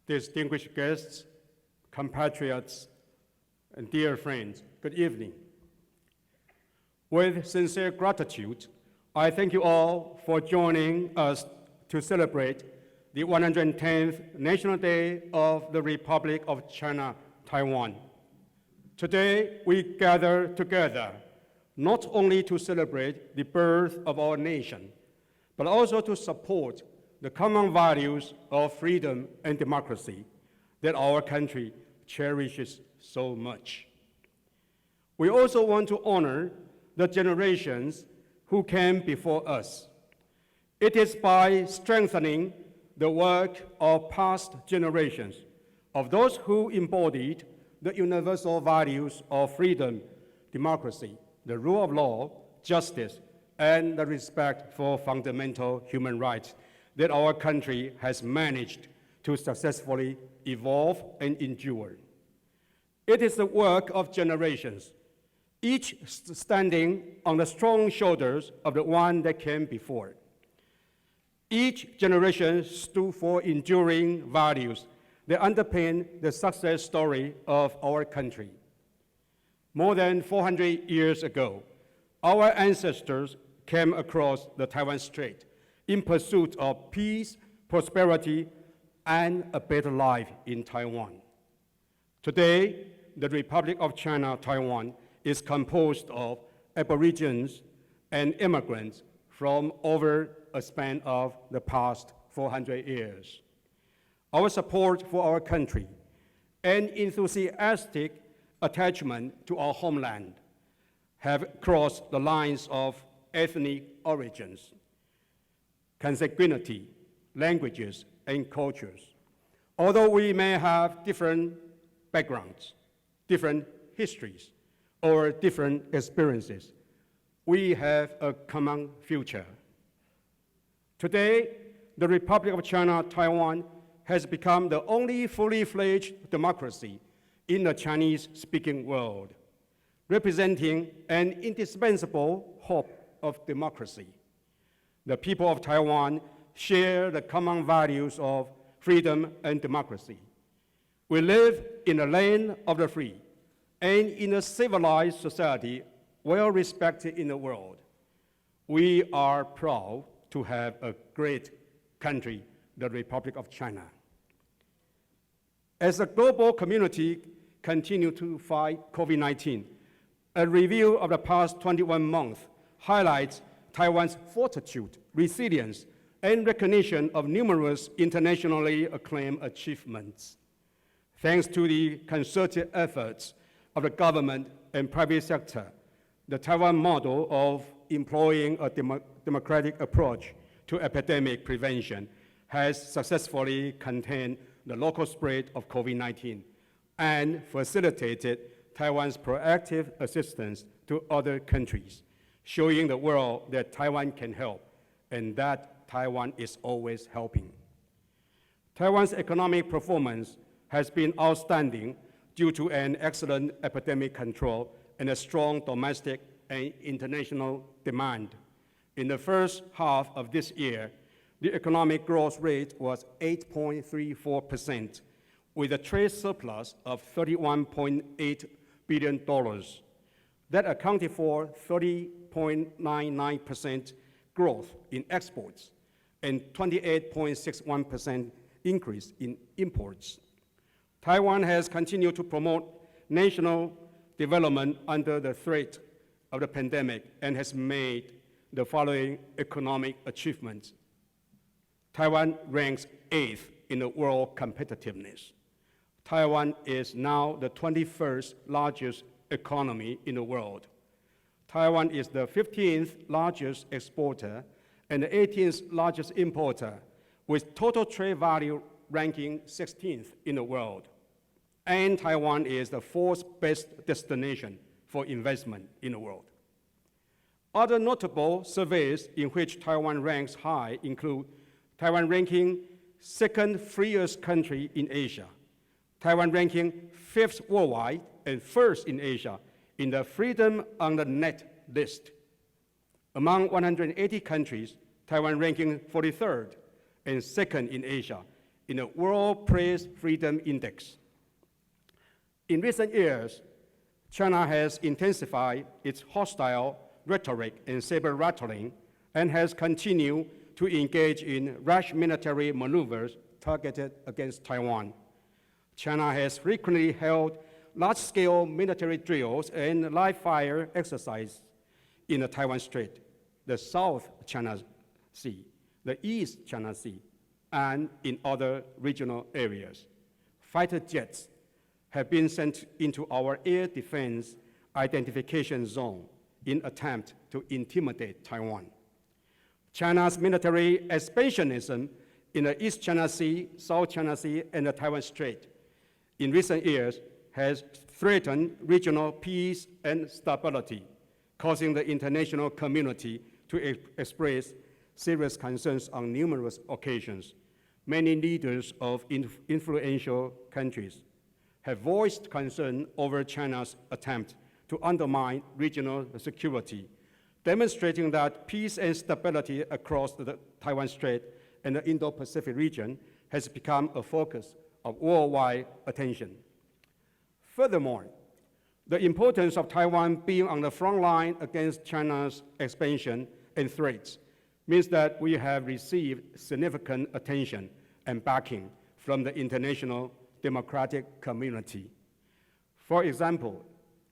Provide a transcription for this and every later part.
distinguished guests, compatriots, and dear friends, good evening. With sincere gratitude, I thank you all for joining us to celebrate the 110th National Day of the Republic of China, Taiwan. Today, we gather together not only to celebrate the birth of our nation, but also to support the common values of freedom and democracy that our country cherishes so much. We also want to honor the generations who came before us. It is by strengthening the work of past generations, of those who embodied the universal values of freedom, democracy, the rule of law, justice, and the respect for fundamental human rights that our country has managed to successfully evolve and endure. It is the work of generations, each standing on the strong shoulders of the one that came before. Each generation stood for enduring values that underpin the success story of our country. More than 400 years ago, our ancestors came across the Taiwan Strait in pursuit of peace, prosperity, and a better life in Taiwan. Today, the Republic of China, Taiwan, is composed of Aborigines and immigrants from over a span of the past 400 years. Our support for our country and enthusiastic attachment to our homeland have crossed the lines of ethnic origins, consanguinity, languages, and cultures. Although we may have different backgrounds, different histories, or different experiences, we have a common future. Today, the Republic of China, Taiwan, has become the only fully fledged democracy in the Chinese-speaking world, representing an indispensable hope of democracy. The people of Taiwan share the common values of freedom and democracy. We live in the land of the free and in a civilized society well respected in the world. We are proud to have a great country, the Republic of China. As the global community continues to fight COVID-19, a review of the past 21 months highlights Taiwan's fortitude, resilience, and recognition of numerous internationally acclaimed achievements. Thanks to the concerted efforts of the government and private sector, the Taiwan model of employing a democratic approach to epidemic prevention has successfully contained the local spread of COVID-19 and facilitated Taiwan's proactive assistance to other countries, showing the world that Taiwan can help and that Taiwan is always helping. Taiwan's economic performance has been outstanding due to an excellent epidemic control and a strong domestic and international demand. In the first half of this year, the economic growth rate was 8.34%, with a trade surplus of $31.8 billion. That accounted for 30.99% growth in exports and 28.61% increase in imports. Taiwan has continued to promote national development under the threat of the pandemic and has made the following economic achievements. Taiwan ranks 8th in the world competitiveness. Taiwan is now the 21st largest economy in the world. Taiwan is the 15th largest exporter and the 18th largest importer, with total trade value ranking 16th in the world. And Taiwan is the 4th best destination for investment in the world. Other notable surveys in which Taiwan ranks high include Taiwan ranking 2nd freest country in Asia, Taiwan ranking 5th worldwide and 1st in Asia in the Freedom on the Net list. Among 180 countries, Taiwan ranking 43rd and 2nd in Asia in the World Press Freedom Index. In recent years, China has intensified its hostile rhetoric and saber-rattling and has continued to engage in rash military maneuvers targeted against Taiwan. China has frequently held large-scale military drills and live-fire exercises in the Taiwan Strait, the South China Sea, the East China Sea, and in other regional areas. Fighter jets have been sent into our air defense identification zone in attempt to intimidate Taiwan. China's military expansionism in the East China Sea, South China Sea, and the Taiwan Strait in recent years has threatened regional peace and stability, causing the international community to express serious concerns on numerous occasions. Many leaders of influential countries have voiced concern over China's attempt to undermine regional security, demonstrating that peace and stability across the Taiwan Strait and the Indo-Pacific region has become a focus of worldwide attention. Furthermore, the importance of Taiwan being on the front line against China's expansion and threats means that we have received significant attention and backing from the international democratic community. For example,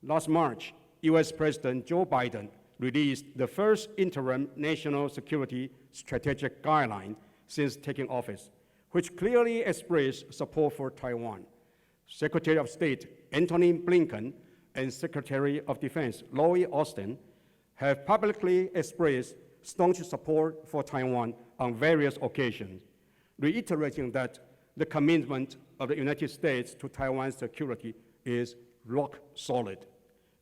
last March, US President Joe Biden released the first interim national security strategic guideline since taking office, which clearly expressed support for Taiwan. Secretary of State Antony Blinken and Secretary of Defense Lloyd Austin have publicly expressed staunch support for Taiwan on various occasions, reiterating that the commitment of the United States to Taiwan's security is rock solid,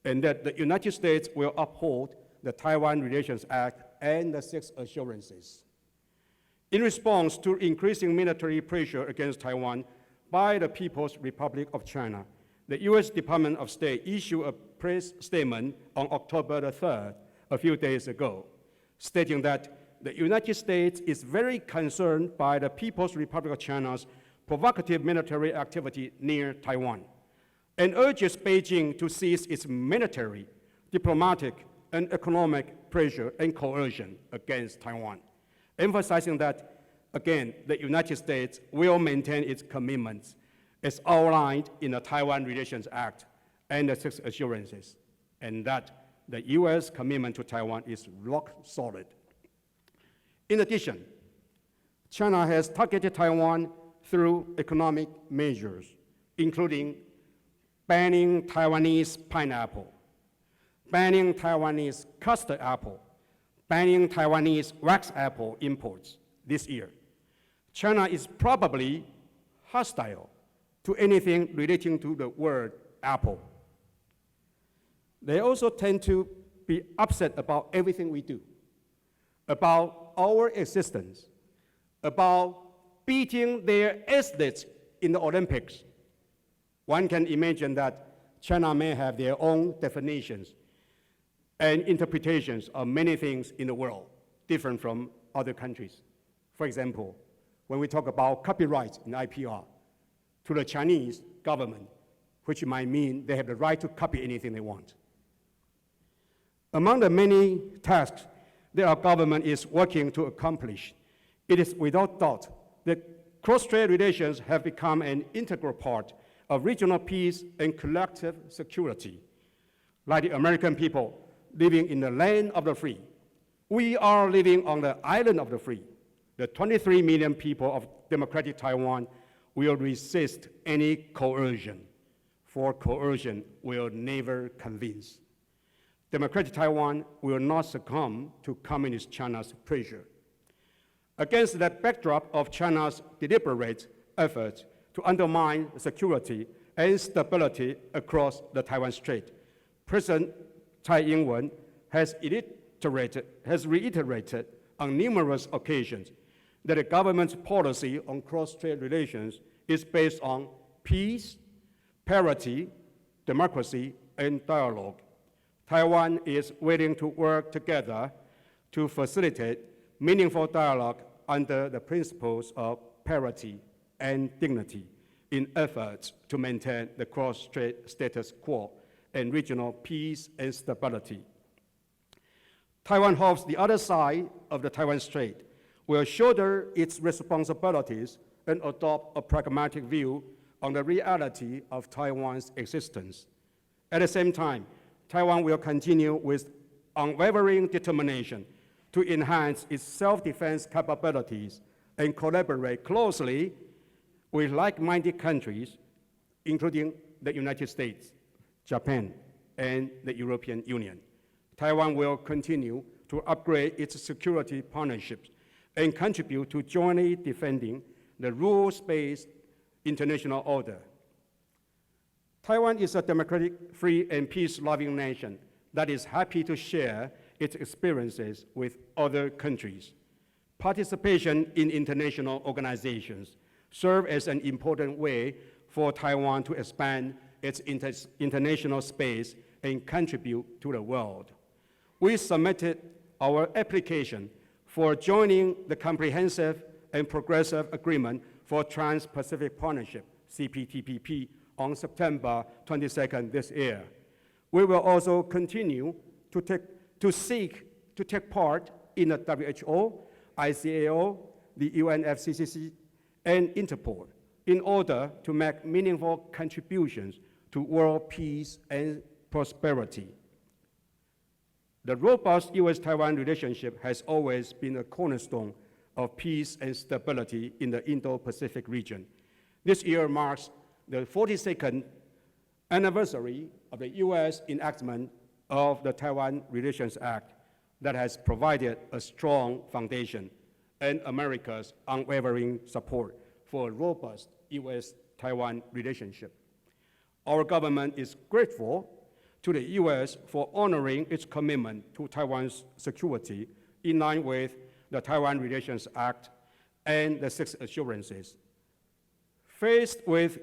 and that the United States will uphold the Taiwan Relations Act and the Six Assurances. In response to increasing military pressure against Taiwan by the People's Republic of China, the US Department of State issued a press statement on October the 3rd, a few days ago, stating that the United States is very concerned by the People's Republic of China's provocative military activity near Taiwan, and urges Beijing to cease its military, diplomatic, and economic pressure and coercion against Taiwan, emphasizing that, again, the United States will maintain its commitments as outlined in the Taiwan Relations Act and the Six Assurances, and that the US commitment to Taiwan is rock solid. In addition, China has targeted Taiwan through economic measures, including banning Taiwanese pineapple, banning Taiwanese custard apple, banning Taiwanese wax apple imports this year. China is probably hostile to anything relating to the word apple. They also tend to be upset about everything we do, about our existence, about beating their athletes in the Olympics. One can imagine that China may have their own definitions and interpretations of many things in the world, different from other countries. For example, when we talk about copyright in IPR, to the Chinese government, which might mean they have the right to copy anything they want. Among the many tasks that our government is working to accomplish, it is without doubt that cross-strait relations have become an integral part of regional peace and collective security. Like the American people living in the land of the free, we are living on the island of the free. The 23 million people of democratic Taiwan will resist any coercion, for coercion will never convince. Democratic Taiwan will not succumb to Communist China's pressure. Against that backdrop of China's deliberate efforts to undermine security and stability across the Taiwan Strait, President Tsai Ing-wen has reiterated on numerous occasions that the government's policy on cross-strait relations is based on peace, parity, democracy, and dialogue. Taiwan is willing to work together to facilitate meaningful dialogue under the principles of parity, and dignity in efforts to maintain the cross-strait status quo and regional peace and stability. Taiwan hopes the other side of the Taiwan Strait will shoulder its responsibilities and adopt a pragmatic view on the reality of Taiwan's existence. At the same time, Taiwan will continue with unwavering determination to enhance its self-defense capabilities and collaborate closely with like-minded countries, including the United States, Japan, and the European Union. Taiwan will continue to upgrade its security partnerships and contribute to jointly defending the rules-based international order. Taiwan is a democratic, free, and peace-loving nation that is happy to share its experiences with other countries. Participation in international organizations serve as an important way for Taiwan to expand its international space and contribute to the world. We submitted our application for joining the Comprehensive and Progressive Agreement for Trans-Pacific Partnership, CPTPP, on September 22nd this year. We will also continue to seek to take part in the WHO, ICAO, the UNFCCC, and Interpol in order to make meaningful contributions to world peace and prosperity. The robust U.S.-Taiwan relationship has always been a cornerstone of peace and stability in the Indo-Pacific region. This year marks the 42nd anniversary of the U.S. enactment of the Taiwan Relations Act that has provided a strong foundation and America's unwavering support for a robust U.S.-Taiwan relationship. Our government is grateful to the U.S. for honoring its commitment to Taiwan's security in line with the Taiwan Relations Act and the Six Assurances. Faced with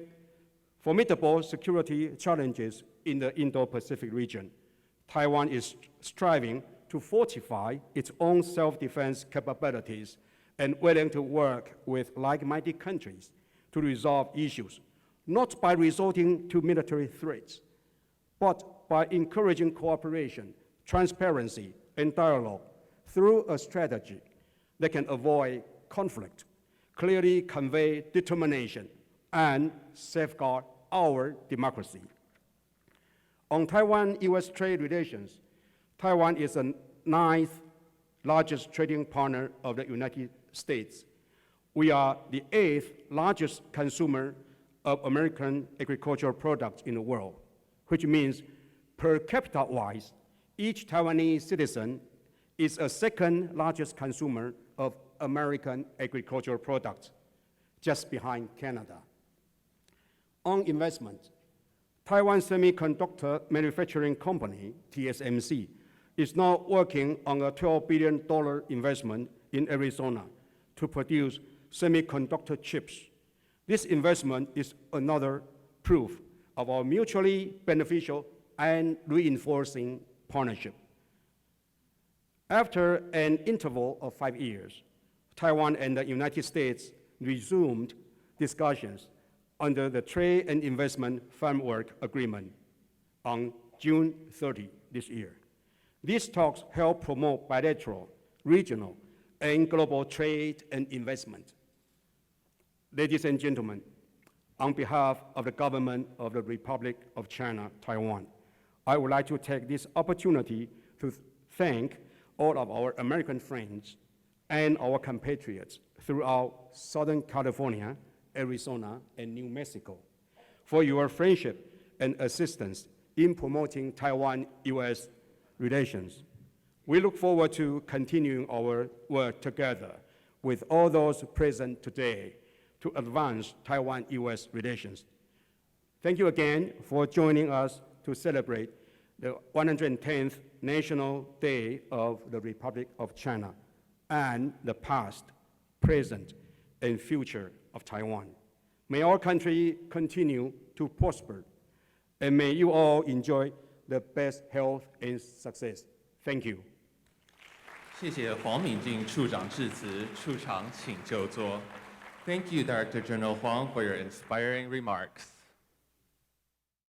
formidable security challenges in the Indo-Pacific region, Taiwan is striving to fortify its own self-defense capabilities and willing to work with like-minded countries to resolve issues, not by resorting to military threats, but by encouraging cooperation, transparency, and dialogue through a strategy that can avoid conflict, clearly convey determination, and safeguard our democracy. On Taiwan-U.S. trade relations, Taiwan is the 9th largest trading partner of the United States. We are the 8th largest consumer of American agricultural products in the world, which means per capita-wise, each Taiwanese citizen is a second largest consumer of American agricultural products, just behind Canada. On investment, Taiwan Semiconductor Manufacturing Company, TSMC, is now working on a $12 billion investment in Arizona to produce semiconductor chips. This investment is another proof of our mutually beneficial and reinforcing partnership. After an interval of 5 years, Taiwan and the United States resumed discussions under the Trade and Investment Framework Agreement on June 30 this year. These talks help promote bilateral, regional, and global trade and investment. Ladies and gentlemen, on behalf of the government of the Republic of China, Taiwan, I would like to take this opportunity to thank all of our American friends and our compatriots throughout Southern California, Arizona, and New Mexico for your friendship and assistance in promoting Taiwan-U.S. relations. We look forward to continuing our work together with all those present today to advance Taiwan-U.S. relations. Thank you again for joining us to celebrate the 110th National Day of the Republic of China and the past, present, and future of Taiwan. May our country continue to prosper, and may you all enjoy the best health and success. Thank you. 谢谢黄敏境处长致辞，处长请就座。Thank you, Director General Huang, for your inspiring remarks.